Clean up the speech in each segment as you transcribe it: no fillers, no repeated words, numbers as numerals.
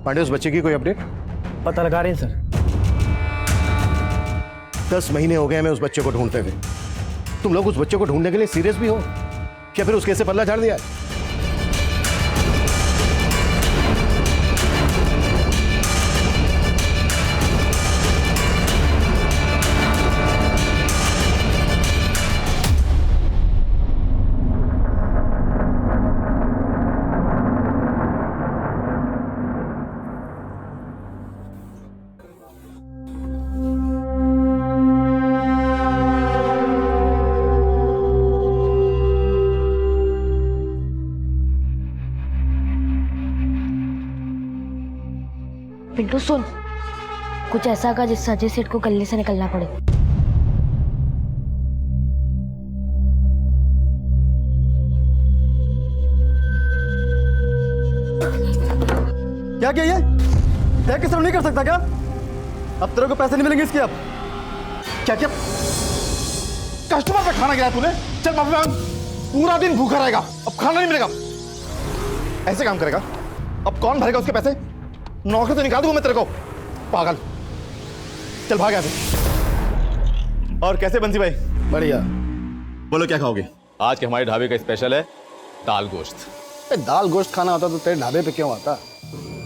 पांडे, उस बच्चे की कोई अपडेट? पता लगा रहे हैं सर। 10 महीने हो गए हमें उस बच्चे को ढूंढते हुए। तुम लोग उस बच्चे को ढूंढने के लिए सीरियस भी हो या फिर उसके से पल्ला झाड़ दिया? पिंटू सुन, कुछ ऐसा का जिससे अजय सेठ को गले से निकलना पड़े। क्या ये किस तरह नहीं कर सकता क्या? अब तेरे को पैसे नहीं मिलेंगे इसके। अब क्या क्या कस्टमर पे खाना गिराया तूने? चल माफी मांग। पूरा दिन भूखा रहेगा, अब खाना नहीं मिलेगा। ऐसे काम करेगा? अब कौन भरेगा उसके पैसे? नौकरी तो निकाल दूंगा मैं तेरे को, पागल। चल भाग यहाँ से। और कैसे बंसी भाई? बढ़िया। बोलो क्या खाओगे? आज के हमारे ढाबे का स्पेशल है दाल गोश्त। दाल गोश्त खाना होता तो तेरे ढाबे पे क्यों आता?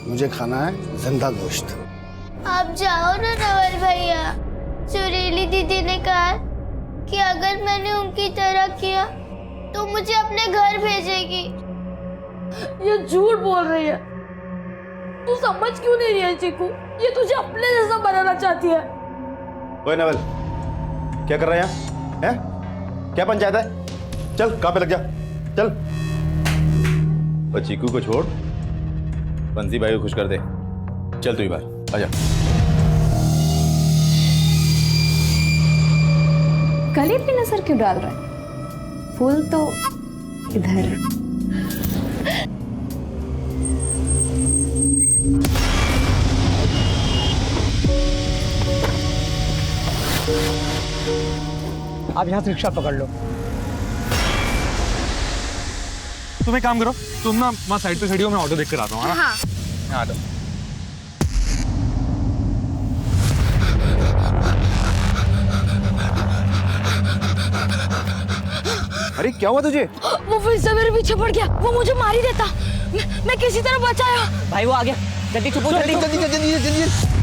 मुझे खाना है जिंदा गोश्त। आप जाओ ना नवल भैया। सुरीली दीदी ने कहा कि अगर मैंने उनकी तरह किया तो मुझे अपने घर भेजेगी। ये झूठ बोल रही है। तू समझ क्यों नहीं रही है चीकू? ये तुझे अपने जैसा बनाना चाहती है। ओए नवल, क्या कर रहा है यहाँ? हैं? क्या पंचायत है? चल काम पे लग जा, चल। और चीकू को छोड़, बंसी भाई को खुश कर दे। चल तू ही बाहर आजा। गले पे नजर क्यों डाल रहा है? फूल तो इधर। आप यहाँ से रिक्शा पकड़ लो। तुम एक काम करो, तुम ना वहाँ साइड पे खड़ी हो, मैं ऑटो देख कर आता हूँ। हाँ, यहाँ आ जाओ। अरे क्या हुआ तुझे? वो फिर से मेरे पीछे पड़ गया। वो मुझे मार ही देता। मैं किसी तरह बचाया। भाई वो आ गया, जल्दी छुपो, जल्दी जल्दी जल्दी जल्दी।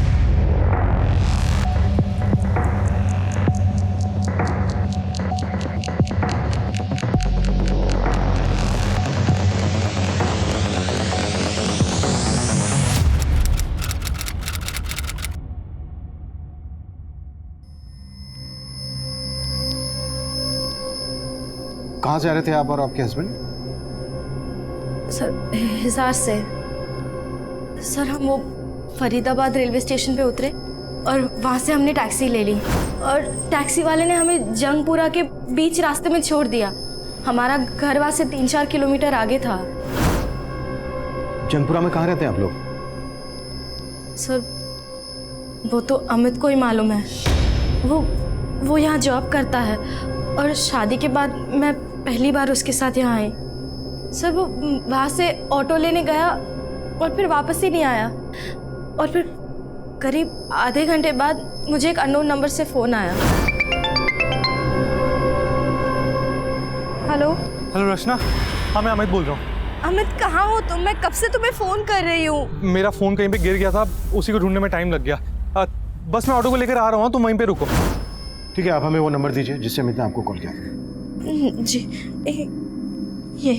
कहाँ से आ रहे थे आप और आपके हस्बैंड? सर हिसार से। सर हम वो फरीदाबाद रेलवे स्टेशन पे उतरे और वहाँ से हमने टैक्सी ले ली और टैक्सी वाले ने हमें जंगपुरा के बीच रास्ते में छोड़ दिया। हमारा घर वहाँ से 3-4 किलोमीटर आगे था। जंगपुरा में कहाँ रहते हैं आप लोग? सर वो तो अमित को ही मालूम है। वो यहाँ जॉब करता है और शादी के बाद मैं पहली बार उसके साथ यहाँ आई। सर वो वहाँ से ऑटो लेने गया और फिर वापस ही नहीं आया। और फिर करीब आधे घंटे बाद मुझे एक अननोन नंबर से फ़ोन आया। हेलो। हेलो रचना, हाँ मैं अमित बोल रहा हूँ। अमित कहाँ हो तुम? मैं कब से तुम्हें फ़ोन कर रही हूँ। मेरा फ़ोन कहीं पे गिर गया था, उसी को ढूंढने में टाइम लग गया। बस मैं ऑटो को लेकर आ रहा हूँ, तुम वहीं पे रुको। ठीक है, आप हमें वो नंबर दीजिए जिससे अमित ने आपको कॉल किया। जी ये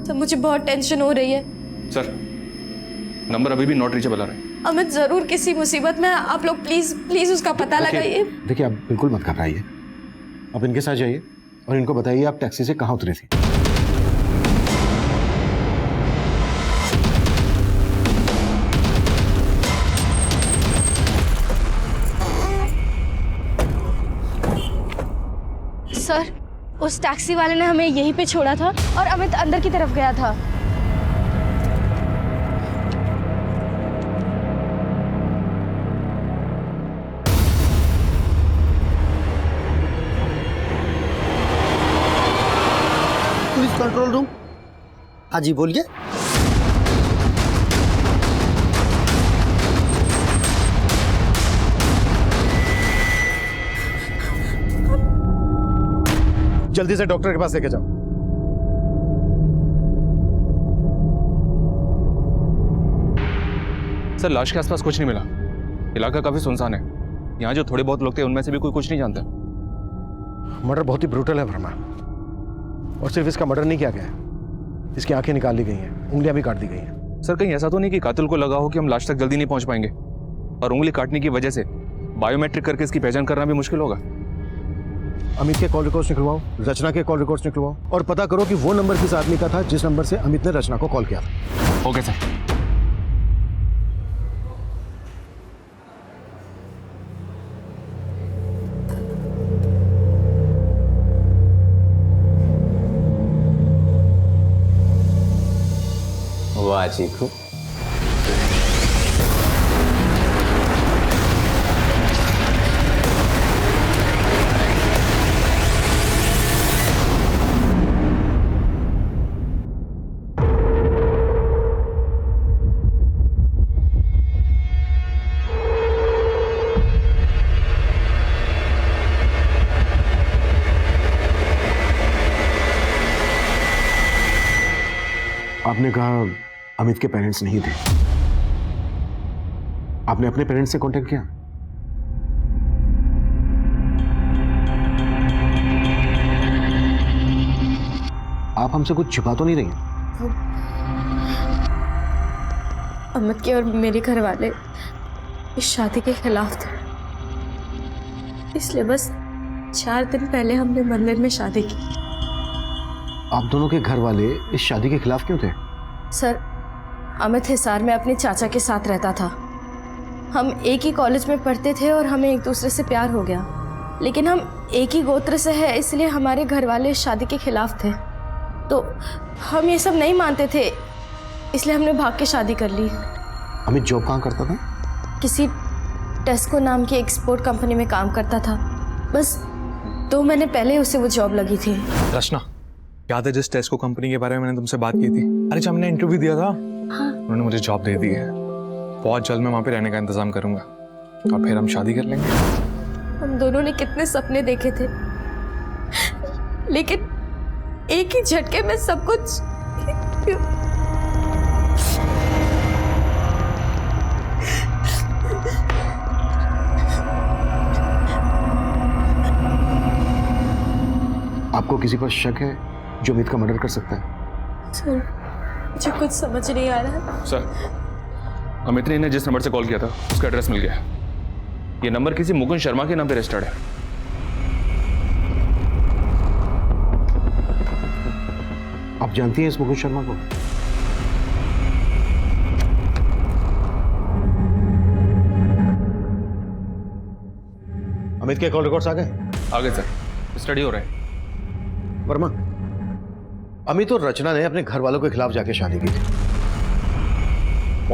सर मुझे बहुत टेंशन हो रही है। सर नंबर अभी भी नॉट रीचेबल आ रहा है। अमित जरूर किसी मुसीबत में। आप लोग प्लीज प्लीज उसका पता लगाइए। देखिए आप बिल्कुल मत घबराइए, आप इनके साथ जाइए और इनको बताइए आप टैक्सी से कहाँ उतरे थे। सर उस टैक्सी वाले ने हमें यहीं पे छोड़ा था और अमित अंदर की तरफ गया था। Police control room. हाँ जी बोलिए। जल्दी से डॉक्टर के पास लेके जाओ। सर लाश के आसपास कुछ नहीं मिला। इलाका काफी सुनसान है। यहाँ जो थोड़े बहुत लोग थे उनमें से भी कोई कुछ नहीं जानता। मर्डर बहुत ही ब्रूटल है वर्मा, और सिर्फ इसका मर्डर नहीं किया गया है, इसकी आंखें निकाल ली गई हैं, उंगलियां भी काट दी गई हैं। सर कहीं ऐसा तो नहीं कि कातिल को लगा हो कि हम लाश तक जल्दी नहीं पहुंच पाएंगे और उंगली काटने की वजह से बायोमेट्रिक करके इसकी पहचान करना भी मुश्किल होगा। अमित के कॉल रिकॉर्ड्स निकलवाओ, रचना के कॉल रिकॉर्ड्स निकलवाओ और पता करो कि वो नंबर किस आदमी का था जिस नंबर से अमित ने रचना को कॉल किया था। Okay sir. वाह चीकू, आपने कहा अमित के पेरेंट्स नहीं थे, आपने अपने पेरेंट्स से कांटेक्ट किया? आप हमसे कुछ छिपा तो नहीं रही? अमित के और मेरे घर वाले इस शादी के खिलाफ थे, इसलिए बस 4 दिन पहले हमने मंदिर में शादी की। आप दोनों के घर वाले इस शादी के खिलाफ क्यों थे? सर, अमित हिसार में अपने चाचा के साथ रहता था। हम एक ही कॉलेज में पढ़ते थे और हमें एक दूसरे से प्यार हो गया, लेकिन हम एक ही गोत्र से हैं, इसलिए हमारे घर वाले इस शादी के खिलाफ थे। तो हम ये सब नहीं मानते थे, इसलिए हमने भाग के शादी कर ली। अमित जॉब कहाँ करता था? किसी टेस्को नाम की एक्सपोर्ट कंपनी में काम करता था। बस 2 महीने पहले उसे वो जॉब लगी थी। रचना, याद है जिस टेस्को कंपनी के बारे में मैंने तुमसे बात की थी? अरे जब हमने इंटरव्यू दिया था, हाँ। उन्होंने मुझे जॉब दे दी है। बहुत जल्द मैं वहाँ पे रहने का इंतजाम करूंगा और फिर हम शादी कर लेंगे। हम दोनों ने कितने सपने देखे थे, लेकिन एक ही झटके में सब कुछ। आपको किसी पर शक है जो अमित का मर्डर कर सकता है? सर, मुझे कुछ समझ नहीं आ रहा है। सर अमित ने इन्हें जिस नंबर से कॉल किया था उसका एड्रेस मिल गया। ये नंबर किसी मुकुंद शर्मा के नाम पे रजिस्टर्ड है। आप जानती हैं इस मुकुंद शर्मा को? अमित के कॉल रिकॉर्ड्स आ गए? आगे सर, स्टडी हो रहा है। वर्मा, अमित और रचना ने अपने घर वालों के खिलाफ जाके शादी की थी।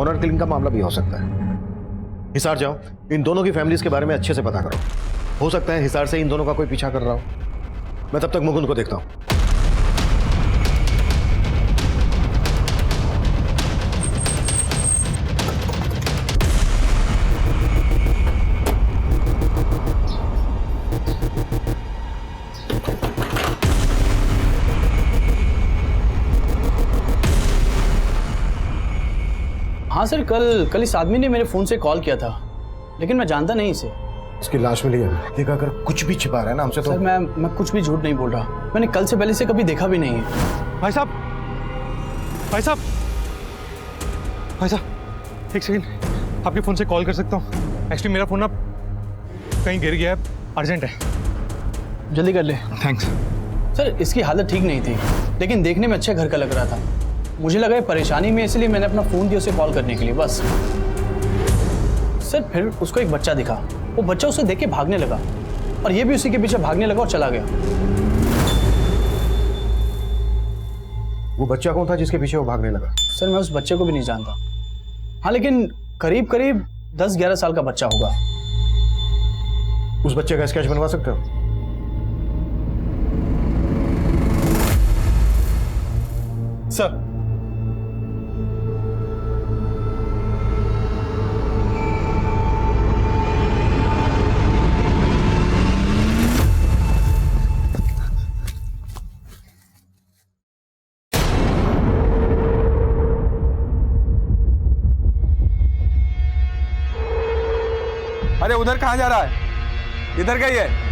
ऑनर किलिंग का मामला भी हो सकता है। हिसार जाओ, इन दोनों की फैमिलीज के बारे में अच्छे से पता करो। हो सकता है हिसार से इन दोनों का कोई पीछा कर रहा हो। मैं तब तक मुकुंद को देखता हूं। हाँ सर, कल इस आदमी ने मेरे फ़ोन से कॉल किया था, लेकिन मैं जानता नहीं इसे। इसकी लाश मिली है। देखा, अगर कुछ भी छिपा रहा है ना हमसे तो। सर मैं कुछ भी झूठ नहीं बोल रहा। मैंने कल से पहले से कभी देखा भी नहीं है। भाई साहब, भाई साहब, भाई साहब, एक सेकंड, आपके फ़ोन से कॉल कर सकता हूँ? एक्चुअली मेरा फ़ोन ना कहीं गिर गया है, अर्जेंट है। जल्दी कर ले। थैंक्स। सर, इसकी हालत ठीक नहीं थी, लेकिन देखने में अच्छे घर का लग रहा था। मुझे लगा ये परेशानी में, इसलिए मैंने अपना फ़ोन दिया उसे कॉल करने के लिए, बस। सर फिर उसको एक बच्चा दिखा, वो बच्चा उसे देख के भागने लगा और ये भी उसी के पीछे भागने लगा और चला गया। वो बच्चा कौन था जिसके पीछे वो भागने लगा? सर मैं उस बच्चे को भी नहीं जानता। हाँ, लेकिन करीब करीब 10-11 साल का बच्चा होगा। उस बच्चे का स्केच बनवा सकते हो? सर अरे उधर कहाँ जा रहा है? इधर गई है।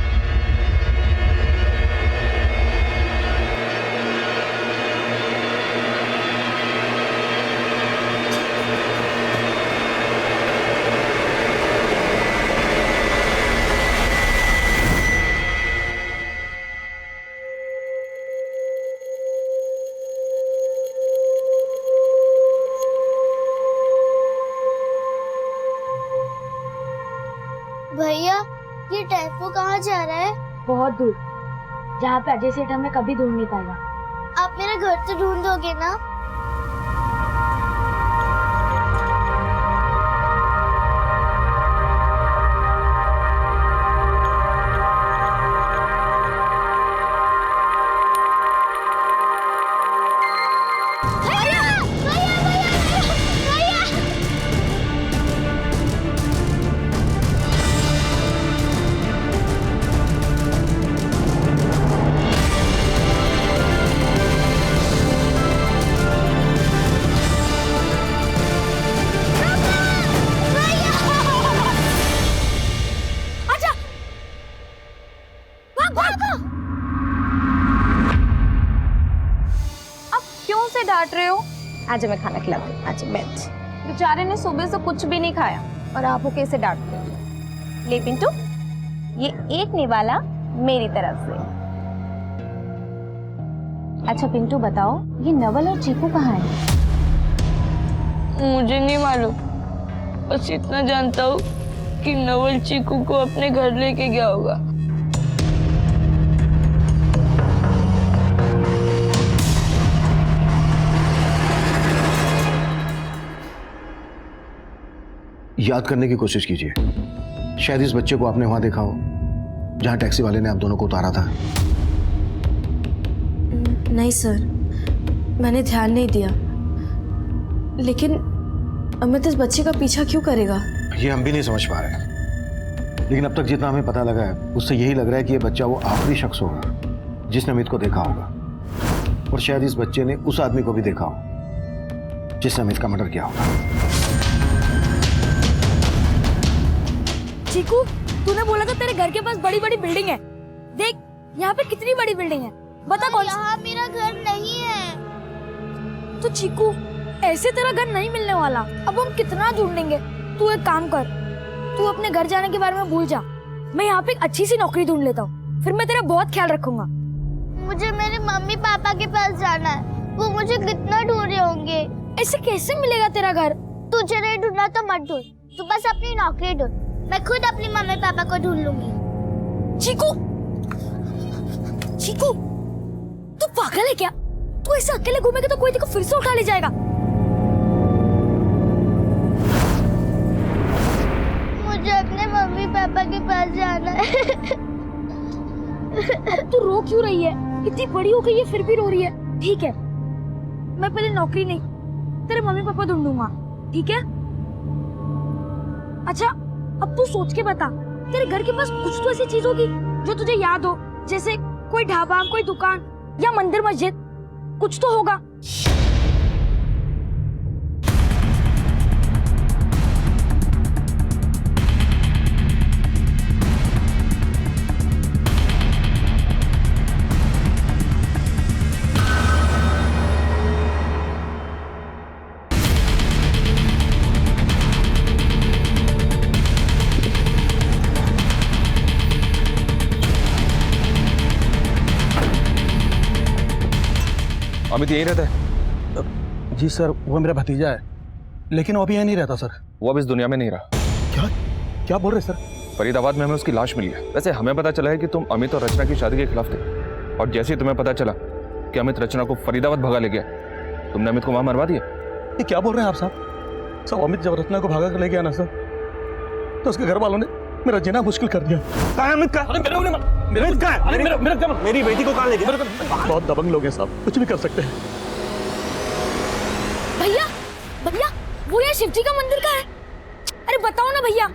भैया ये टेम्पो कहाँ जा रहा है? बहुत दूर, जहाँ पे अजय सेठ हमें कभी ढूंढ नहीं पाएगा। आप मेरा घर तो ढूंढ दोगे ना? डांट रहे हो? आज मैं खाना खिलाती हूँ, आज बैठ। बेचारे ने सुबह से कुछ भी नहीं खाया और आप कैसे डांटते हो? ले पिंटू, ये एक निवाला मेरी तरफ से। अच्छा पिंटू बताओ, ये नवल और चीकू कहाँ है? मुझे नहीं मालूम, बस इतना जानता हूँ कि नवल चीकू को अपने घर लेके गया होगा। याद करने की कोशिश कीजिए, शायद इस बच्चे को आपने वहां देखा हो जहां टैक्सी वाले ने आप दोनों को उतारा था। नहीं सर, मैंने ध्यान नहीं दिया। लेकिन अमित इस बच्चे का पीछा क्यों करेगा? ये हम भी नहीं समझ पा रहे, लेकिन अब तक जितना हमें पता लगा है उससे यही लग रहा है कि ये बच्चा वो आखिरी शख्स होगा जिसने अमित को देखा होगा, और शायद इस बच्चे ने उस आदमी को भी देखा हो जिसने अमित का मर्डर किया होगा। चीकू, तूने बोला था तेरे घर के पास बड़ी बड़ी बिल्डिंग है। देख यहाँ पे कितनी बड़ी बिल्डिंग है, बता कौन सी? यहाँ मेरा घर नहीं है। तो चीकू, ऐसे तेरा घर नहीं मिलने वाला। अब हम कितना ढूंढेंगे? तू एक काम कर, तू अपने घर जाने के बारे में भूल जा। मैं यहाँ पे एक अच्छी सी नौकरी ढूंढ लेता हूँ, फिर मैं तेरा बहुत ख्याल रखूंगा। मुझे मेरे मम्मी पापा के पास जाना है, वो मुझे कितना ढूंढ रहे होंगे। ऐसे कैसे मिलेगा तेरा घर? तुझे नहीं ढूंढना तो मत ढूंढ, तू बस अपनी नौकरी ढूंढ। मैं खुद अपनी मम्मी पापा को ढूंढ लूंगी। चीकू, चीकू, तू पागल है क्या? तू ऐसे अकेले घूमेगा तो कोई तेरे को फिर से उठा ले जाएगा। मुझे अपने मम्मी पापा के पास जाना है। अब तू रो क्यों रही है? इतनी बड़ी हो गई है फिर भी रो रही है। ठीक है, मैं पहले नौकरी नहीं, तेरे मम्मी पापा ढूंढूंगा, ठीक है? अच्छा, अब तू सोच के बता, तेरे घर के पास कुछ तो ऐसी चीज होगी जो तुझे याद हो, जैसे कोई ढाबा, कोई दुकान या मंदिर मस्जिद, कुछ तो होगा। अमित यहीं रहता है? जी सर, वो मेरा भतीजा है, लेकिन वो अभी यहाँ नहीं रहता सर। वो अब इस दुनिया में नहीं रहा। क्या क्या बोल रहे सर? फरीदाबाद में हमें उसकी लाश मिली है। वैसे हमें पता चला है कि तुम अमित और रचना की शादी के खिलाफ थे, और जैसे ही तुम्हें पता चला कि अमित रचना को फरीदाबाद भगा ले गया, तुमने अमित को वहां मरवा दिया। ये क्या बोल रहे हैं आप साहब? सब अमित जब रचना को भागा कर ले गया ना सर, तो उसके घर वालों ने मेरा जीना मुश्किल कर दिया। कहाँ है अमित? मेरी बेटी को कहाँ ले गया? बहुत दबंग लोग हैं साहब, कुछ भी कर सकते हैं। वो यहाँ शिव जी का मंदिर का है। अरे बताओ ना भैया।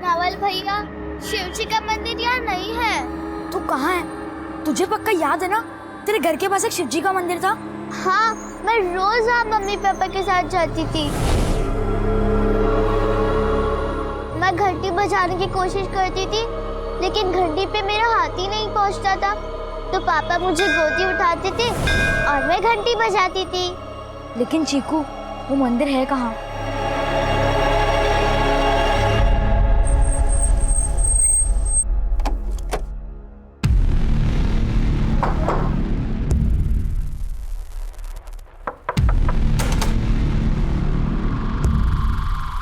नवल भैया, शिव जी का मंदिर यहाँ नहीं है। तू कहाँ है? तुझे पक्का याद है ना, तेरे घर के पास एक शिव जी का मंदिर था। हाँ, मैं रोज वहाँ मम्मी पापा के साथ जाती थी। मैं घंटी बजाने की कोशिश करती थी, लेकिन घंटी पे मेरा हाथ ही नहीं पहुँचता था। तो पापा मुझे गोदी उठाते थे और मैं घंटी बजाती थी। लेकिन चीकू, वो मंदिर है कहाँ?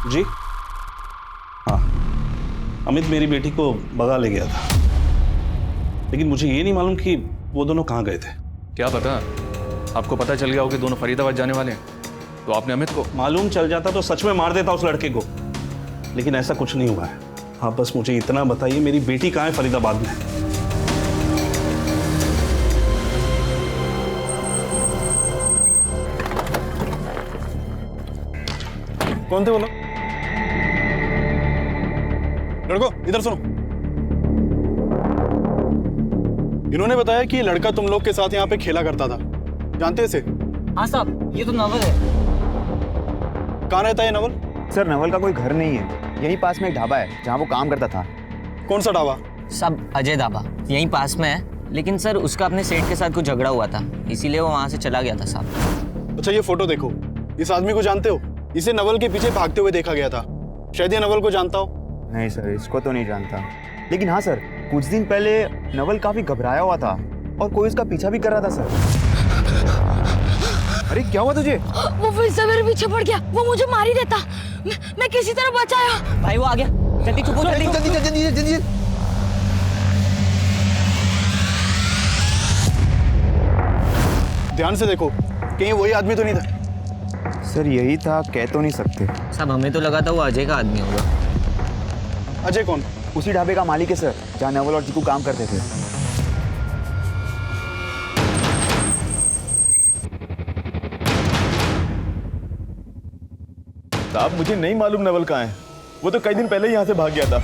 जी हाँ, अमित मेरी बेटी को भगा ले गया था, लेकिन मुझे ये नहीं मालूम कि वो दोनों कहाँ गए थे। क्या पता, आपको पता चल गया हो कि दोनों फरीदाबाद जाने वाले हैं, तो आपने अमित को? मालूम चल जाता तो सच में मार देता उस लड़के को, लेकिन ऐसा कुछ नहीं हुआ है। हाँ, बस मुझे इतना बताइए, मेरी बेटी कहाँ है फरीदाबाद में? कौन थे वो लोग? लड़को, इधर सुनो। इन्होंने बताया कि ये लड़का तुम लोग के साथ यहाँ पे खेला करता था, जानते हैं इसे? हाँ साहब, ये तो नवल है। कहाँ रहता है ये नवल? सर, नवल का कोई घर नहीं है, यहीं पास में एक ढाबा है जहाँ वो काम करता था। कौन सा ढाबा? सब अजय ढाबा, यहीं पास में है, लेकिन सर उसका अपने सेठ के साथ कुछ झगड़ा हुआ था, इसीलिए वो वहाँ से चला गया था साहब। अच्छा, ये फोटो देखो, इस आदमी को जानते हो? इसे नवल के पीछे भागते हुए देखा गया था, शायद ये नवल को जानता हो। नहीं सर, इसको तो नहीं जानता, लेकिन हाँ सर, कुछ दिन पहले नवल काफी घबराया हुआ था और कोई उसका पीछा भी कर रहा था सर। अरे क्या हुआ तुझे? वो फिर से मेरे पीछे पड़ गया, वो मुझे मार ही देता। मैं किसी तरह बचाया। भाई वो आ गया, जल्दी छुपो, जल्दी जल्दी जल्दी जल्दी। ध्यान से देखो, कहीं वही आदमी तो नहीं था? सर यही था, कह तो नहीं सकते। साहब हमें तो लगा था वो अजय का आदमी होगा। अजय कौन? उसी ढाबे का मालिक है सर, जहाँ नवल और चीकू काम करते थे। साहब मुझे नहीं मालूम नवल कहाँ है, वो तो कई दिन पहले ही यहाँ से भाग गया था।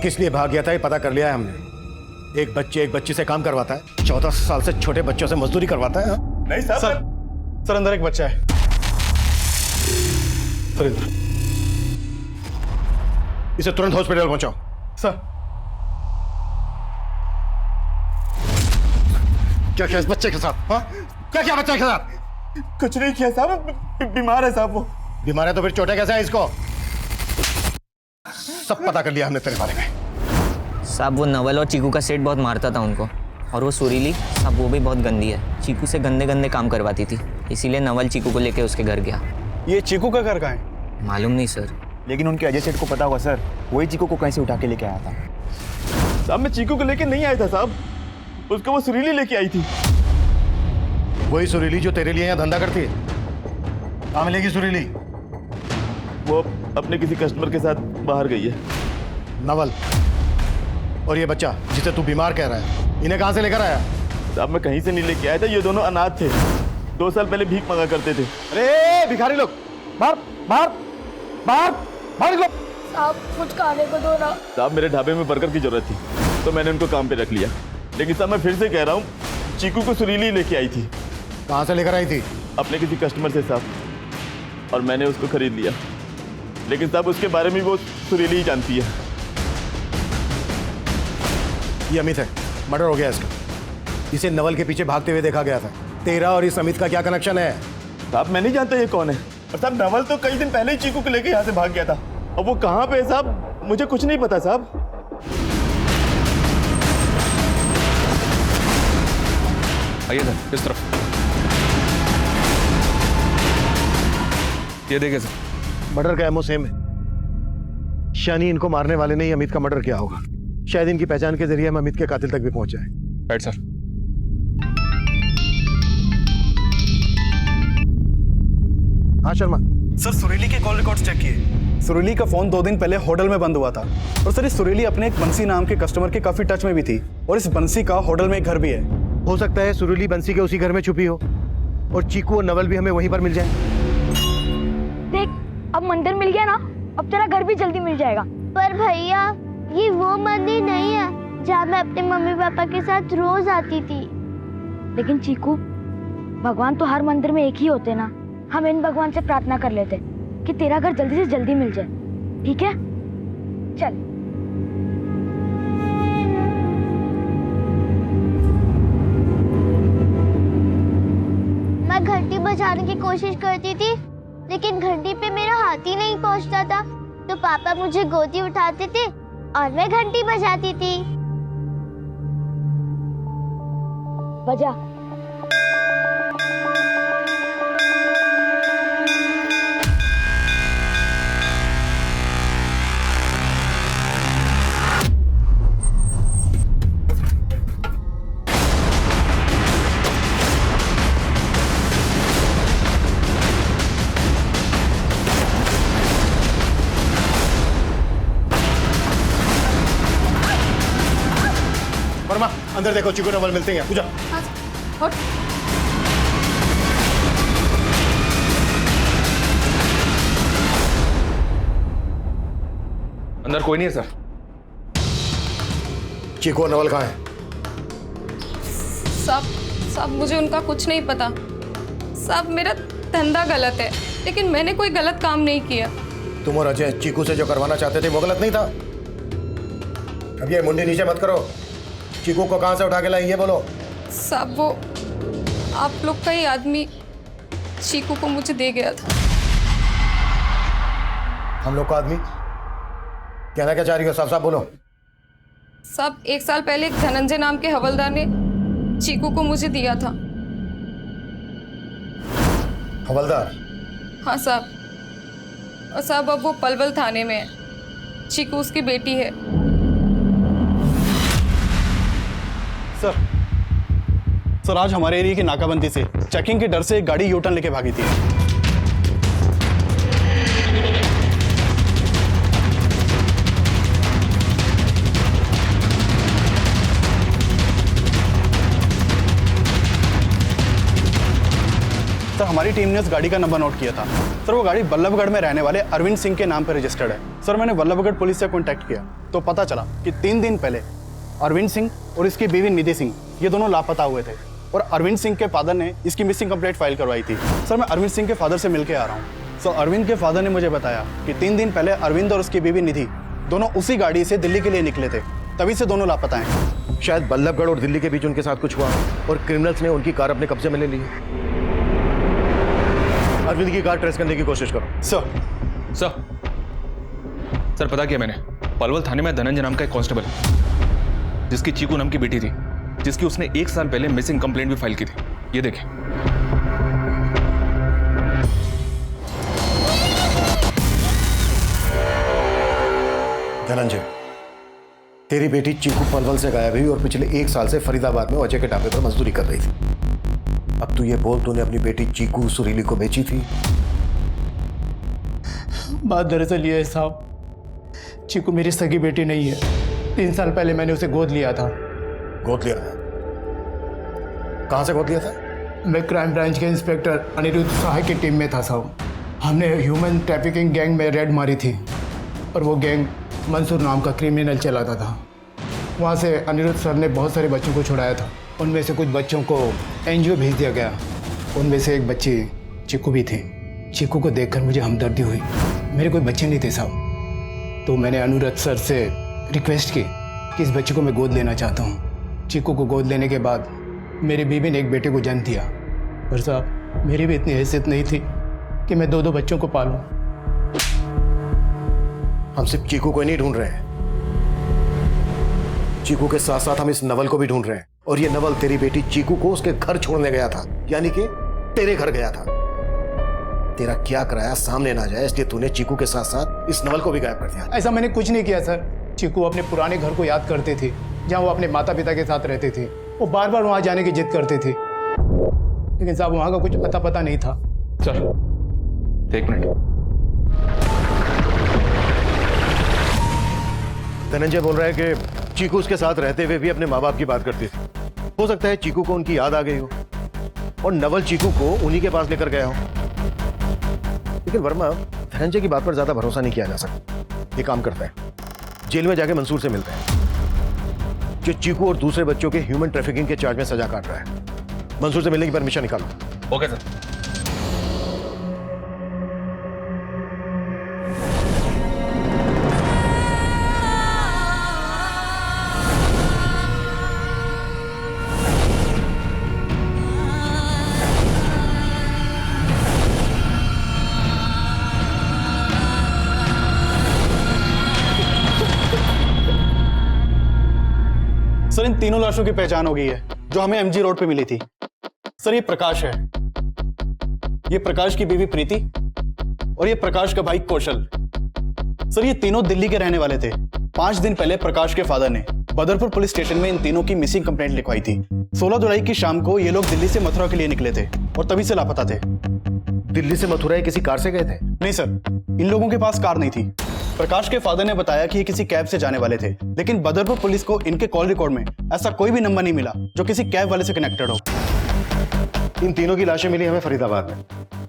किस लिए भाग गया था ये पता कर लिया है हमने। एक बच्ची से काम करवाता है, 14 साल से छोटे बच्चों से मजदूरी करवाता है। नहीं साहब, सर अंदर एक बच्चा है। सर इधर। इसे तुरंत हॉस्पिटल पहुंचाओ। सर क्या किया इस बच्चे के साथ? हाँ, क्या किया बच्चे के साथ? कुछ नहीं किया साहब, बीमार है साहब। वो बीमार है तो फिर चोटें कैसे है इसको? सब पता कर लिया हमने तेरे बारे में। साहब वो नवल और चीकू का सेठ बहुत मारता था उनको, और वो सुरीली साहब वो भी बहुत गंदी है, चीकू से गंदे गंदे काम करवाती थी, इसीलिए नवल चीकू को लेके उसके घर गया। ये चीकू का घर कहाँ है? मालूम नहीं सर। लेकिन उनके अजय सेठ को पता होगा सर, वही चीकू को कहीं से उठा के लेके आया था। साहब मैं चीकू को लेके नहीं आया था साहब, उसको वो सुरीली लेके आई थी। वही सुरीली जो तेरे लिए यहाँ धंधा करती है। कहाँ मिलेगी सुरीली? वो अपने किसी कस्टमर के साथ बाहर गई है। नवल और ये बच्चा जिसे तू बीमार कह रहा है, इन्हें कहाँ से लेकर आया? साहब मैं कहीं से नहीं लेके आया था, ये दोनों अनाथ थे, 2 साल पहले भीख मांगा करते थे। अरे भिखारी लोग, बाहर बाहर बाहर बाहर निकलो। साहब कुछ खाने को दो ना। साहब मेरे ढाबे में वर्कर की जरूरत थी, तो मैंने उनको काम पे रख लिया, लेकिन साहब मैं फिर से कह रहा हूँ, चीकू को सुरीली लेके आई थी। कहाँ से लेकर आई थी? अपने किसी कस्टमर से साहब, और मैंने उसको खरीद लिया, लेकिन साहब उसके बारे में वो सुरीली ही जानती है। ये अमित है, मर्डर हो गया इसका। इसे नवल के पीछे भागते हुए देखा गया था। तेरा और इस अमित का क्या कनेक्शन है? साहब मैं नहीं जानता ये कौन है, और साहब नवल तो कई दिन पहले ही चीकू को लेके यहाँ से भाग गया था, और वो कहाँ पे है साहब मुझे कुछ नहीं पता साहब। आइए सर, इस तरफ। ये देखिए सर, मर्डर का एमओ सेम है, शानी इनको मारने वाले ने ही अमित का मर्डर किया होगा। शायद इनकी पहचान के जरिए हम अमित के कातिल तक भी पहुंच जाए। Right sir. हाँ शर्मा। सर सुरीली के कॉल रिकॉर्ड्स चेक किए। सुरीली का फोन 2 दिन पहले होटल में बंद हुआ था, और सर इस सुरीली अपने एक बंसी नाम के कस्टमर के काफी टच में भी थी, और इस बंसी का होटल में एक घर भी है। हो सकता है सुरीली बंसी के उसी घर में छुपी हो, और चीकू और नवल भी हमें वहीं पर मिल जाए। अब मंदिर मिल गया ना, अब तेरा घर भी जल्दी मिल जाएगा। पर भैया ये वो मंदिर नहीं है जहाँ मैं अपने मम्मी पापा के साथ रोज आती थी। लेकिन चीकू, भगवान तो हर मंदिर में एक ही होते ना। हम इन भगवान से प्रार्थना कर लेते कि तेरा घर जल्दी से जल्दी मिल जाए, ठीक है? चल। मैं घंटी बजाने की कोशिश करती थी, लेकिन घंटी पे मेरा हाथ ही नहीं पहुंचता था। तो पापा मुझे गोदी उठाते थे और मैं घंटी बजाती थी। बजा। वर्मा, अंदर देखो, चीकू नवल मिलते हैं। पूजा। अंदर कोई नहीं है सर। चीकू और नवल कहाँ है? साहब मुझे उनका कुछ नहीं पता। साहब मेरा धंधा गलत है, लेकिन मैंने कोई गलत काम नहीं किया। तुम और अजय चीकू से जो करवाना चाहते थे वो गलत नहीं था? अब ये मुंडी नीचे मत करो। चीकू को कहाँ से उठा के लाई ये बोलो। साहब वो आप लोग का ही आदमी चीकू को मुझे दे गया था। हम लोग का आदमी? कहना क्या चाह रही हो? साफ साफ बोलो। साहब 1 साल पहले एक धनंजय नाम के हवलदार ने चीकू को मुझे दिया था। हवलदार? हाँ साहब। और साहब अब वो पलवल थाने में है। चीकू उसकी बेटी है। सर आज हमारे एरिया की नाकाबंदी से चेकिंग के डर से एक गाड़ी यूटर्न लेके भागी थी। सर हमारी टीम ने उस गाड़ी का नंबर नोट किया था। सर वो गाड़ी बल्लभगढ़ में रहने वाले अरविंद सिंह के नाम पर रजिस्टर्ड है। सर मैंने बल्लभगढ़ पुलिस से कांटेक्ट किया तो पता चला कि 3 दिन पहले अरविंद सिंह और इसकी बीवी निधि सिंह ये दोनों लापता हुए थे और अरविंद सिंह के फादर ने इसकी मिसिंग कंप्लेंट फाइल करवाई थी। सर मैं अरविंद सिंह के फादर से मिलके आ रहा हूँ। सर अरविंद के फादर ने मुझे बताया कि 3 दिन पहले अरविंद और उसकी बीवी निधि दोनों उसी गाड़ी से दिल्ली के लिए निकले थे, तभी से दोनों लापता हैं। शायद बल्लभगढ़ और दिल्ली के बीच उनके साथ कुछ हुआ और क्रिमिनल्स ने उनकी कार अपने कब्जे में ले ली। अरविंद की कार ट्रेस करने की कोशिश करो। सर पता किया मैंने, पलवल थाने में धनंजय नाम का एक कांस्टेबल जिसकी चीकू नाम की बेटी थी, जिसकी उसने 1 साल पहले मिसिंग कंप्लेंट भी फाइल की थी। ये देखें। धनंजय, तेरी बेटी चीकू पलवल से गायब हुई और पिछले 1 साल से फरीदाबाद में अजय के ढाबे पर मजदूरी कर रही थी। अब तू ये बोल, तूने अपनी बेटी चीकू सुरीली को बेची थी? बात दरअसल ये है साहब, चीकू मेरी सगी बेटी नहीं है। 3 साल पहले मैंने उसे गोद लिया था। गोद लिया था? कहाँ से गोद लिया था? मैं क्राइम ब्रांच के इंस्पेक्टर अनिरुद्ध सहाय की टीम में था साहब। हमने ह्यूमन ट्रैफिकिंग गैंग में रेड मारी थी और वो गैंग मंसूर नाम का क्रिमिनल चलाता था। वहाँ से अनिरुद्ध सर ने बहुत सारे बच्चों को छुड़ाया था। उनमें से कुछ बच्चों को एनजीओ भेज दिया गया। उनमें से एक बच्ची चीकू भी थी। चीकू को देखकर मुझे हमदर्दी हुई। मेरे कोई बच्चे नहीं थे साहब, तो मैंने अनिरुद्ध सर से रिक्वेस्ट की कि इस बच्चे को मैं गोद लेना चाहता हूँ। चीकू को गोद लेने के बाद मेरी बीवी ने एक बेटे को जन्म दिया। पर साहब मेरी भी इतनी हैसियत नहीं थी कि मैं 2 बच्चों को पालूं। हम सिर्फ चीकू को नहीं ढूंढ रहे हैं, चीकू के साथ साथ हम इस नवल को भी ढूंढ रहे हैं। और ये नवल तेरी बेटी चीकू को उसके घर छोड़ने गया था, यानी कि तेरे घर गया था। तेरा क्या कराया सामने ना जाए, इसलिए तूने चीकू के साथ साथ इस नवल को भी गायब कर दिया। ऐसा मैंने कुछ नहीं किया सर। चीकू अपने पुराने घर को याद करती थी जहाँ वो अपने माता पिता के साथ रहती थी। वो बार बार वहाँ जाने की जिद करती थी, लेकिन साहब वहाँ का कुछ अता पता नहीं था। Sir 1 minute. धनंजय बोल रहा है कि चीकू उसके साथ रहते हुए भी अपने माँ बाप की बात करती थी। हो सकता है चीकू को उनकी याद आ गई हो और नवल चीकू को उन्हीं के पास लेकर गया हो। लेकिन वर्मा, धनंजय की बात पर ज्यादा भरोसा नहीं किया जा सकता। ये काम करता है, जेल में जाके मंसूर से मिलते हैं, जो चीकू और दूसरे बच्चों के ह्यूमन ट्रैफिकिंग के चार्ज में सजा काट रहा है। मंसूर से मिलने की परमिशन निकालो। Okay sir. सर इन तीनों लाशों की पहचान हो गई है जो हमें एमजी रोड पे मिली थी। सर ये प्रकाश है, ये प्रकाश की बीवी प्रीति और ये प्रकाश का भाई कौशल। सर ये तीनों दिल्ली के रहने वाले थे। 5 दिन पहले प्रकाश के फादर ने बदरपुर पुलिस स्टेशन में इन तीनों की मिसिंग कंप्लेंट लिखवाई थी। 16 जुलाई की शाम को ये लोग दिल्ली से मथुरा के लिए निकले थे और तभी से लापता थे। दिल्ली से मथुरा किसी कार से गए थे? नहीं सर, इन लोगों के पास कार नहीं थी। प्रकाश के फादर ने बताया कि ये किसी कैब से जाने वाले थे, लेकिन बदरपुर पुलिस को इनके कॉल रिकॉर्ड में ऐसा कोई भी नंबर नहीं मिला जो किसी कैब वाले से कनेक्टेड हो। इन तीनों की लाशें मिली हमें फरीदाबाद में।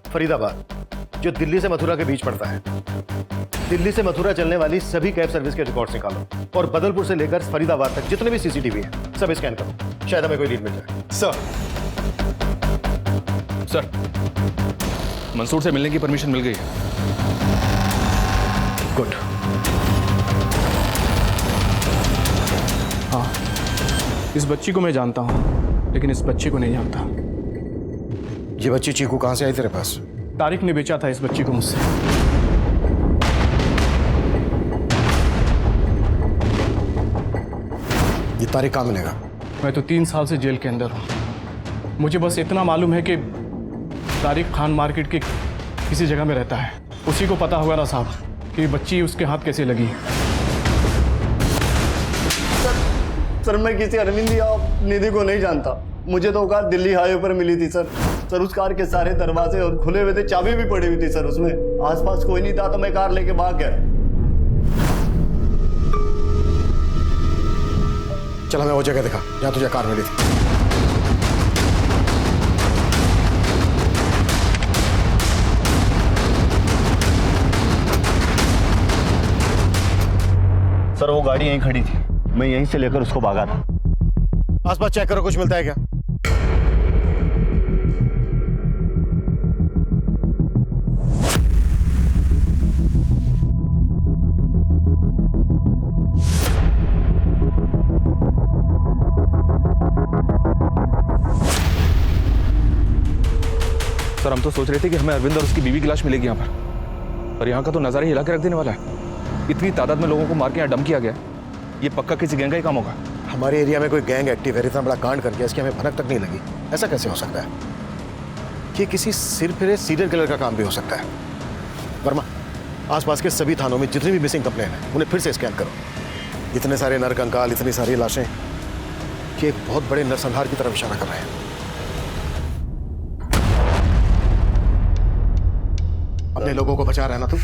फरीदाबाद जो दिल्ली से मथुरा के बीच पड़ता है। दिल्ली से मथुरा चलने वाली सभी कैब सर्विस के रिकॉर्ड्स निकालो और बदरपुर से लेकर फरीदाबाद तक जितने भी सीसीटीवी है सब स्कैन करो, शायद हमें कोई लीड मिल जाए। सर, मंसूर से मिलने की परमिशन मिल गई है। गुड। हाँ, इस बच्ची को मैं जानता हूँ, लेकिन इस बच्ची को नहीं जानता। ये बच्ची चीकू कहाँ से आई तेरे पास? तारिक ने बेचा था इस बच्ची को मुझसे। ये तारिक कहाँ मिलेगा? मैं तो 3 साल से जेल के अंदर हूँ। मुझे बस इतना मालूम है कि तारिक खान मार्केट के किसी जगह में रहता है। उसी को पता होगा ना साहब कि बच्ची उसके हाथ कैसे लगी। सर मैं किसी अरविंद या निधि को नहीं जानता। मुझे तो कार दिल्ली हाईवे पर मिली थी सर उस कार के सारे दरवाजे और खुले हुए थे, चाबी भी पड़ी हुई थी सर उसमें। आसपास कोई नहीं था तो मैं कार लेके भाग गया। चल हमें वो जगह दिखा जहाँ तुझे कार मिली थी। सर वो गाड़ी यहीं खड़ी थी, मैं यहीं से लेकर उसको भागा था। आसपास चेक करो, कुछ मिलता है क्या? सर हम तो सोच रहे थे कि हमें अरविंद और उसकी बीवी की लाश मिलेगी यहाँ पर, और यहाँ का तो नजारा हिला के रख देने वाला है। इतनी तादाद में लोगों को मार के यहाँ डंप किया गया, ये पक्का किसी गैंग का ही काम होगा। हमारे एरिया में कोई गैंग एक्टिव है, इतना बड़ा कांड कर दिया, इसकी हमें भनक तक नहीं लगी। ऐसा कैसे हो सकता है? कि किसी सिर फिरे सीरियल किलर का काम भी हो सकता है। वर्मा, आसपास के सभी थानों में जितनी भी मिसिंग कंप्लेन है उन्हें फिर से स्कैन करो। इतने सारे नरकंकाल, इतनी सारी लाशें, कि एक बहुत बड़े नरसंहार की तरफ इशारा कर रहे हैं। अपने लोगों को बचा रहा है ना तू?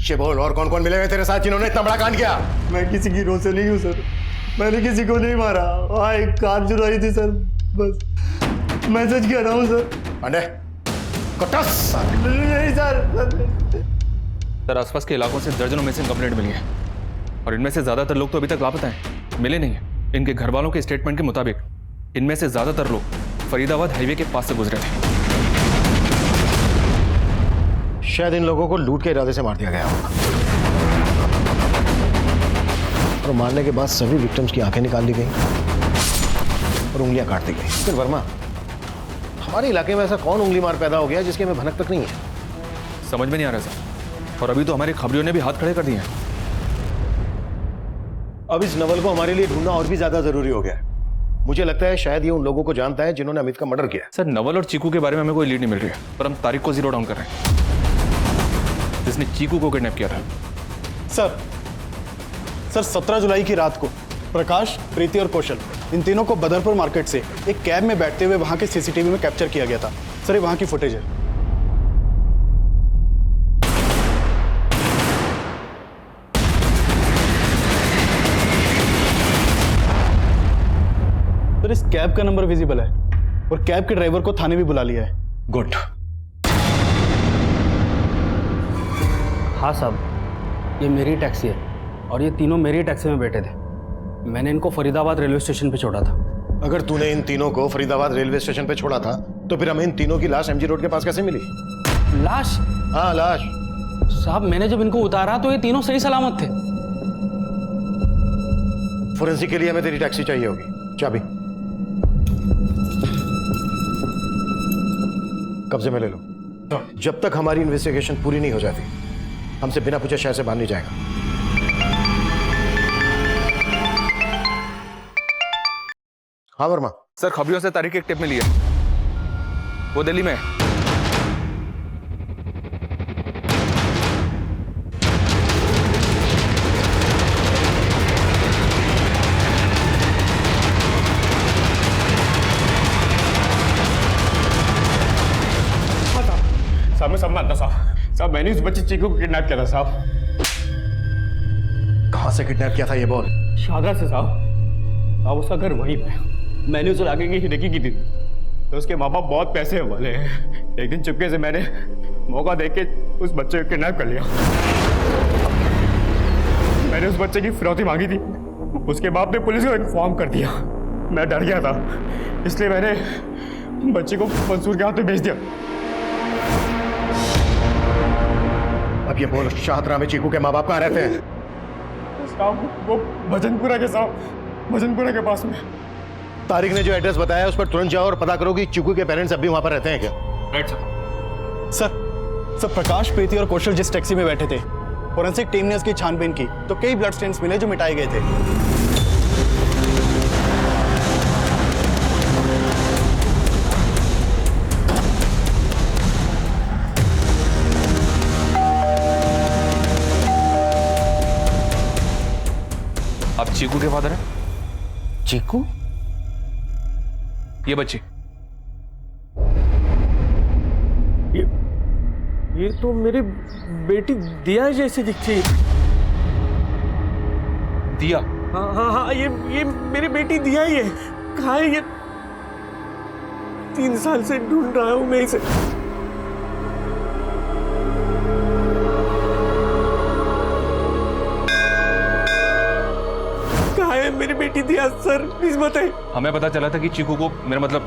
ये बोल, और कौन कौन मिले हुए तेरे साथ जिन्होंने इतना बड़ा कांड किया? मैं किसी की रो से नहीं हूँ सर, मैंने किसी को नहीं मारा। हाँ एक कार चुराई थी सर, बस मैं सच कह रहा हूँ सर। पांडे कटस। नहीं सर। सर आसपास के इलाकों से दर्जनों मिसिंग कंप्लेंट मिली है और इनमें से ज्यादातर लोग तो अभी तक लापता हैं, मिले नहीं है। इनके घर वालों के स्टेटमेंट के मुताबिक इनमें से ज्यादातर लोग फरीदाबाद हाईवे के पास से गुजरे थे। शायद इन लोगों को लूट के इरादे से मार दिया गया होगा और मारने के बाद सभी विक्टिम्स की आंखें निकाल ली गई और उंगलियां काट दी गई। फिर वर्मा, हमारे इलाके में ऐसा कौन उंगली मार पैदा हो गया जिसकी हमें भनक तक नहीं है? समझ में नहीं आ रहा सर, और अभी तो हमारे खबरियों ने भी हाथ खड़े कर दिए हैं। अब इस नवल को हमारे लिए ढूंढना और भी ज्यादा जरूरी हो गया है। मुझे लगता है शायद ये उन लोगों को जानता है जिन्होंने अमित का मर्डर किया। सर नवल और चीकू के बारे में हमें कोई लीड नहीं मिल रही है, पर हम तारिक को जीरो डाउन कर रहे हैं जिसने चीकू को किडनैप किया था। सर 17 जुलाई की रात को प्रकाश, प्रीति और कौशल इन तीनों को बदरपुर मार्केट से एक कैब में बैठते हुए वहां के सीसीटीवी में कैप्चर किया गया था। सर ये वहां की फुटेज है। सर इस कैब का नंबर विजिबल है और कैब के ड्राइवर को थाने भी बुला लिया है। गुड। हाँ साहब, ये मेरी टैक्सी है और ये तीनों मेरी टैक्सी में बैठे थे। मैंने इनको फरीदाबाद रेलवे स्टेशन पे छोड़ा था। अगर तूने इन तीनों को फरीदाबाद रेलवे स्टेशन पे छोड़ा था तो फिर हमें इन तीनों की लाश एमजी रोड के पास कैसे मिली? लाश? हाँ लाश। साहब मैंने जब इनको उतारा तो ये तीनों सही सलामत थे। फोरेंसिक के लिए हमें तेरी टैक्सी चाहिए होगी। चाबी कब्जे में ले लो। जब तक हमारी इन्वेस्टिगेशन पूरी नहीं हो जाती हमसे बिना पूछे शहर से बाहर नहीं जाएगा। हाँ वर्मा। सर खबरियों से तारीख एक टिप मिली है, वो दिल्ली में है। साहब मैं सब मानता साहब मैंने उस बच्चे चीकू को किडनैप किया था साहब। कहां से किडनैप किया था ये बोल? शादा से साहब उसका घर वहीं पे। मैंने उसे आगे की देखी की थी तो उसके माँ बाप बहुत पैसे वाले हैं। एक दिन चुपके से मैंने मौका देख के उस बच्चे को किडनैप कर लिया। मैंने उस बच्चे की फिरौती मांगी थी, उसके बाप ने पुलिस को इन्फॉर्म कर दिया। मैं डर गया था इसलिए मैंने बच्चे को मंसूर के हाथ में भेज दिया। अब ये बोल शाहतरा में चीकू के माँ बाप कहाँ रहते हैं? साहब वो भजनपुरा के भजनपुरा के पास में। तारिक ने जो एड्रेस बताया उस पर तुरंत जाओ और पता करो कि चीकू के पेरेंट्स अभी वहां पर रहते हैं क्या? राइट सर प्रकाश, प्रीति और कौशल जिस टैक्सी में बैठे थे फोरेंसिक टीम ने उसकी छानबीन की तो कई ब्लड स्टेन्स मिले जो मिटाए गए थे। आप चीकू के फादर हैं? चीकू? ये बच्ची ये तो मेरी बेटी दिया जैसी दिखती है। दिया? हाँ ये मेरी बेटी दिया ही है। कहाँ है ये? 3 साल से ढूंढ रहा हूं मैं इसे। कहाँ है मेरी बेटी दिया? सर प्लीज बताइए। हमें पता चला था कि चीकू को, मेरा मतलब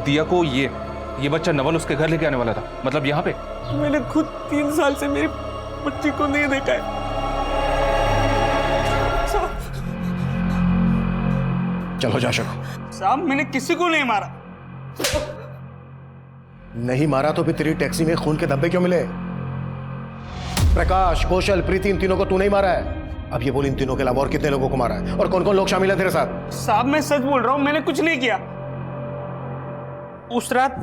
दिया को ये बच्चा नवल उसके घर लेके आने वाला था, मतलब यहाँ पे। मैंने खुद 3 साल से मेरी बच्ची को नहीं देखा है। चलो जा शको। साहब मैंने किसी को नहीं मारा। नहीं मारा तो फिर तेरी टैक्सी में खून के धब्बे क्यों मिले? प्रकाश, कौशल, प्रीति, इन तीनों को तू नहीं मारा है। अब ये बोल इन तीनों के अलावा और कितने लोगों को मारा है और कौन कौन लोग शामिल है तेरे साथ? साहब मैं सच बोल रहा हूं, मैंने कुछ नहीं किया। उस रात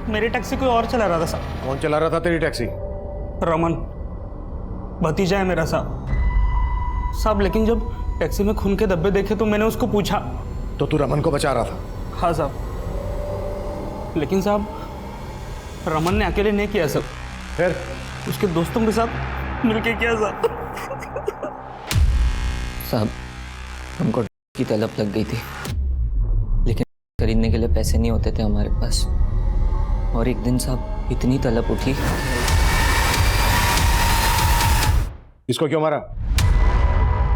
मेरी टैक्सी कोई और चला रहा था साहब। कौन चला रहा था तेरी टैक्सी? रमन, भतीजा है मेरा साहब। लेकिन जब टैक्सी में खून के धब्बे देखे तो मैंने उसको पूछा। तो तू रमन को बचा रहा था? हाँ साहब, लेकिन साहब रमन ने अकेले नहीं किया सब, फिर उसके दोस्तों के साथ मिलके किया साहब हमको की तलब लग गई थी, लेकिन खरीदने के लिए पैसे नहीं होते थे हमारे पास। और एक दिन साहब इतनी तलब उठी। इसको क्यों मारा?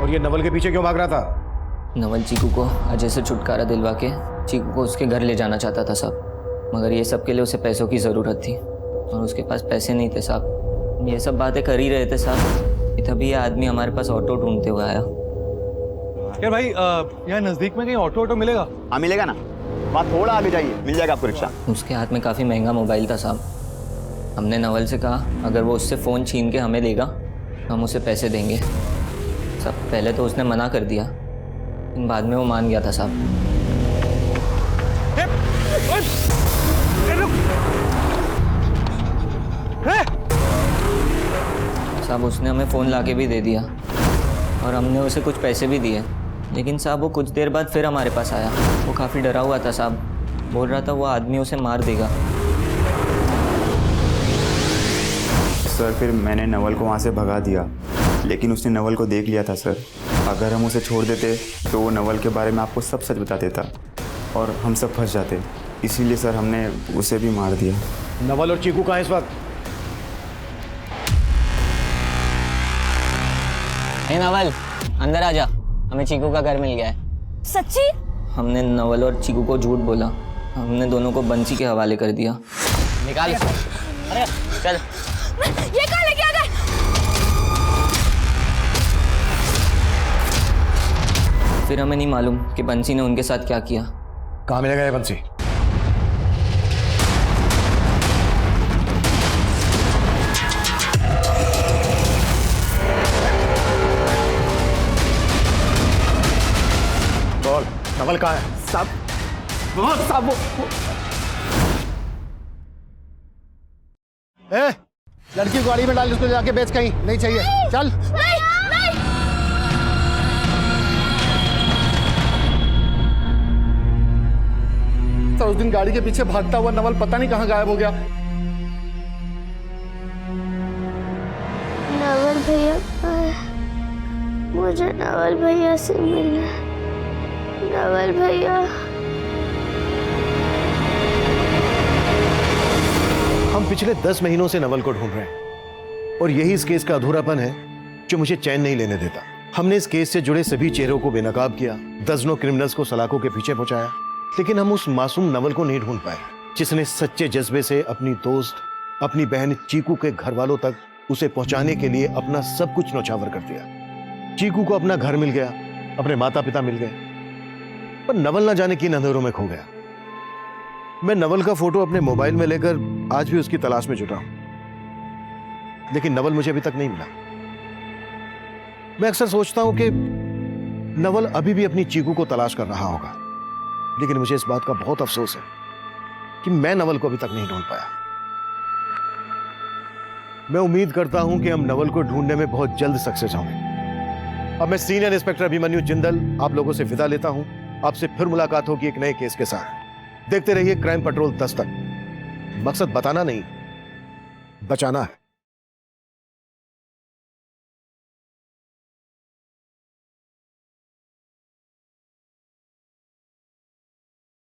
और ये नवल के पीछे क्यों भाग रहा था? नवल चीकू को अजय से छुटकारा दिलवा के चीकू को उसके घर ले जाना चाहता था साहब, मगर ये सब के लिए उसे पैसों की ज़रूरत थी और उसके पास पैसे नहीं थे साहब। ये सब बातें कर ही रहे थे साहब, तभी ये आदमी हमारे पास ऑटो ढूंढते हुए आया। यार भाई यहाँ नजदीक में कहीं ऑटो मिलेगा? हाँ मिलेगा ना, वहाँ थोड़ा आगे जाइए मिल जाएगा आपको रिक्शा। उसके हाथ में काफ़ी महंगा मोबाइल था साहब। हमने नवल से कहा अगर वो उससे फ़ोन छीन के हमें देगा तो हम उसे पैसे देंगे। सब पहले तो उसने मना कर दिया, लेकिन बाद में वो मान गया था साहब। साहब उसने हमें फ़ोन लाके भी दे दिया और हमने उसे कुछ पैसे भी दिए, लेकिन साहब वो कुछ देर बाद फिर हमारे पास आया। वो काफ़ी डरा हुआ था साहब, बोल रहा था वो आदमी उसे मार देगा। सर फिर मैंने नवल को वहाँ से भगा दिया, लेकिन उसने नवल को देख लिया था सर। अगर हम उसे छोड़ देते तो वो नवल के बारे में आपको सब सच बता देता और हम सब फंस जाते, इसीलिए सर हमने उसे भी मार दिया। नवल और चीकू कहाँ है इस वक्त? हे नवल, अंदर आ जा। हमें चीकू का घर मिल गया है। सच्ची? हमने नवल और चीकू को झूठ बोला। हमने दोनों को बंसी के हवाले कर दिया। निकाल इसको। अरे चल। ये कहाँ लेके आ गए? फिर हमें नहीं मालूम कि बंसी ने उनके साथ क्या किया। कहाँ मिलेगा ये बंसी? बोल, नवल कहाँ है? साहब ए, लड़की को गाड़ी में डाल, उसको जाके बेच कहीं, नहीं चाहिए, चल। तो उस दिन गाड़ी के पीछे भागता हुआ नवल पता नहीं कहाँ गायब हो गया। नवल भैया कहाँ है? मुझे नवल भैया से मिलना है। नवल भैया। हम पिछले 10 महीनों से नवल को ढूंढ रहे हैं और यही इस केस का अधूरापन है जो मुझे चैन नहीं लेने देता। हमने इस केस से जुड़े सभी चेहरों को बेनकाब किया, दर्जनों क्रिमिनल्स को सलाखों के पीछे पहुंचाया, लेकिन हम उस मासूम नवल को नहीं ढूंढ पाए जिसने सच्चे जज्बे से अपनी दोस्त, अपनी बहन चीकू के घर वालों तक उसे पहुंचाने के लिए अपना सब कुछ न्यौछावर कर दिया। चीकू को अपना घर मिल गया, अपने माता पिता मिल गए, पर नवल ना जाने किन अंधेरों में खो गया। मैं नवल का फोटो अपने मोबाइल में लेकर आज भी उसकी तलाश में जुटा हूं, लेकिन नवल मुझे अभी तक नहीं मिला। मैं अक्सर सोचता हूं कि नवल अभी भी अपनी चीकू को तलाश कर रहा होगा, लेकिन मुझे इस बात का बहुत अफसोस है कि मैं नवल को अभी तक नहीं ढूंढ पाया। मैं उम्मीद करता हूं कि हम नवल को ढूंढने में बहुत जल्द सक्सेस होंगे। अब मैं सीनियर इंस्पेक्टर अभिमन्यु जिंदल आप लोगों से विदा लेता हूं। आपसे फिर मुलाकात होगी एक नए केस के साथ। देखते रहिए क्राइम पेट्रोल 10 तक। मकसद बताना नहीं, बचाना है।